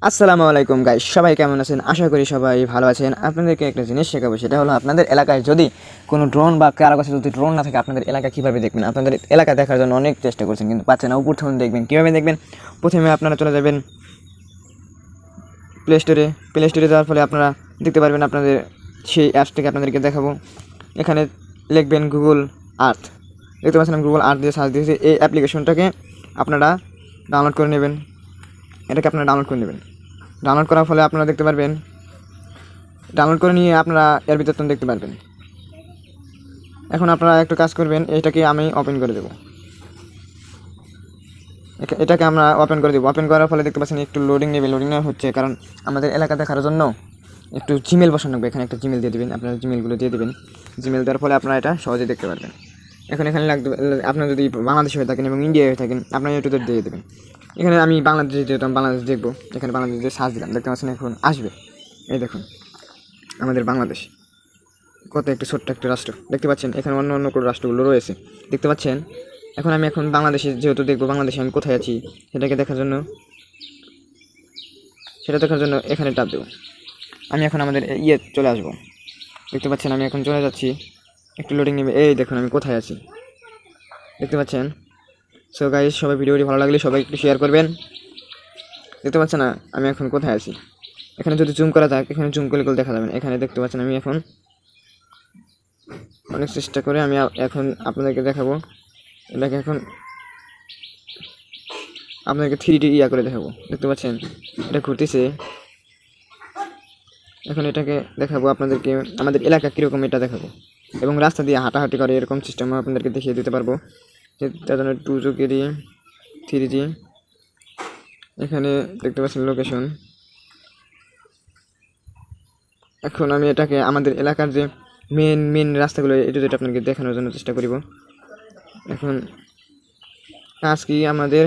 আসসালামু আলাইকুম গাইস, সবাই কেমন আছেন? আশা করি সবাই ভালো আছেন। আপনাদেরকে একটা জিনিস শেখাবো, সেটা হলো আপনাদের এলাকায় যদি কোনো ড্রোন বা কারো কাছে যদি ড্রোন না থাকে, আপনাদের এলাকা কীভাবে দেখবেন। আপনাদের এলাকা দেখার জন্য অনেক চেষ্টা করছেন কিন্তু পাচ্ছেন না। উপর থেকে দেখবেন, কীভাবে দেখবেন? প্রথমে আপনারা চলে যাবেন প্লে স্টোরে যাওয়ার ফলে আপনারা দেখতে পারবেন আপনাদের সেই অ্যাপসটাকে আপনাদেরকে দেখাবো। এখানে লিখবেন গুগল আর্থ। দেখতে পাচ্ছেন আমি গুগল আর্থ দিয়ে সার্চ দিয়েছি। এই অ্যাপ্লিকেশনটাকে আপনারা ডাউনলোড করে নেবেন। ডাউনলোড করার ফলে আপনারা দেখতে পারবেন, ডাউনলোড করে নিয়ে আপনারা এর ভিতর দেখতে পারবেন। এখন আপনারা একটু কাজ করবেন, এটাকে আমি ওপেন করে দেবো। এটাকে আমরা ওপেন করে দেবো। ওপেন করার ফলে দেখতে পাচ্ছেন একটু লোডিং নেবে। লোডিং নেওয়া হচ্ছে কারণ আমাদের এলাকা দেখার জন্য একটু জিমেল বসানো হবে। এখানে একটা জিমেল দিয়ে দেবেন, আপনারা জিমেলগুলো দিয়ে দেবেন। জিমেল দেওয়ার ফলে আপনারা এটা সহজে দেখতে পারবেন। এখানে লাগবে, আপনারা যদি বাংলাদেশে হয়ে থাকেন এবং ইন্ডিয়ায় হয়ে থাকেন, আপনারা ইউটিউবে দিয়ে দেবেন। এখানে আমি বাংলাদেশে যেতাম, বাংলাদেশ দেখবো। এখানে বাংলাদেশে সার্চ দিলাম, দেখতে পাচ্ছেন এখন আসবে। এই দেখুন আমাদের বাংলাদেশ কত একটু ছোট্ট একটা রাষ্ট্র। দেখতে পাচ্ছেন এখানে অন্য অন্য কোনো রাষ্ট্রগুলো রয়েছে, দেখতে পাচ্ছেন। আমি এখন বাংলাদেশে যেহেতু দেখবো, বাংলাদেশে আমি কোথায় আছি সেটা দেখার জন্য এখানে টাপ দেবো। আমি এখন আমাদের চলে আসবো। দেখতে পাচ্ছেন আমি এখন চলে যাচ্ছি, একটু লোডিং নেবে। এই দেখুন আমি কোথায় আছি, দেখতে পাচ্ছেন। সো গাইস, সবাই ভিডিওটি ভালো লাগলে সবাই একটু শেয়ার করবেন। দেখতে পাচ্ছেন না আমি এখন কোথায় আছি। এখানে যদি জুম করা যায়, এখানে জুম করলে দেখা যাবে না। এখানে দেখতে পাচ্ছেন আমি এখন অনেক চেষ্টা করে আমি এখন আপনাদেরকে দেখাবো। এটাকে এখন আপনাদেরকে 3D করে দেখাবো। দেখতে পাচ্ছেন এটা ঘুরতেছে। এখন এটাকে দেখাবো আপনাদেরকে, আমাদের এলাকা কীরকম এটা দেখাবো, এবং রাস্তা দিয়ে হাঁটাহাঁটি করে এরকম সিস্টেম আপনাদেরকে দেখিয়ে দিতে পারবো। তার জন্য 2G 3G। এখানে দেখতে পাচ্ছেন লোকেশন। এখন আমি এটাকে আমাদের এলাকার যে মেন রাস্তাগুলো, এটা যেটা আপনাকে দেখানোর জন্য চেষ্টা করিব। এখন কাজ কি আমাদের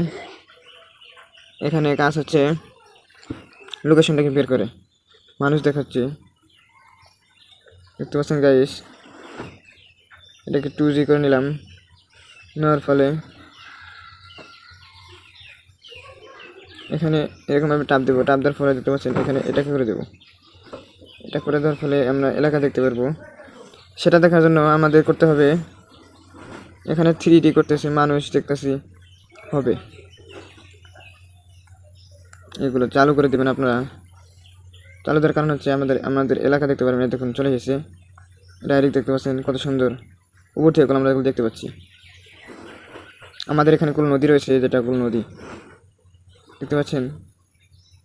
এখানে? কাজ হচ্ছে লোকেশনটাকে বের করে মানুষ দেখাচ্ছে। দেখতে পাচ্ছেন গাইস, এটাকে 2G করে নিলাম। নেওয়ার ফলে এখানে এরকমভাবে টাপ দেবো। টাপ দেওয়ার ফলে দেখতে পাচ্ছেন এখানে এটাকে করে দেবো। এটা করে দেওয়ার ফলে আমরা এলাকা দেখতে পারবো। সেটা দেখার জন্য আমাদের করতে হবে, এখানে 3D করতেছি, মানুষ দেখতেছি হবে। এগুলো চালু করে দেবেন আপনারা। চালু দেওয়ার কারণ হচ্ছে আমাদের এলাকা দেখতে পারবেন। দেখুন চলে এসেছে ডাইরেক্ট, দেখতে পাচ্ছেন কত সুন্দর। উপর থেকে আমরা এগুলো দেখতে পাচ্ছি। আমাদের এখানে কোন নদী রয়েছে, যেটা কোন নদী দেখতে পাচ্ছেন।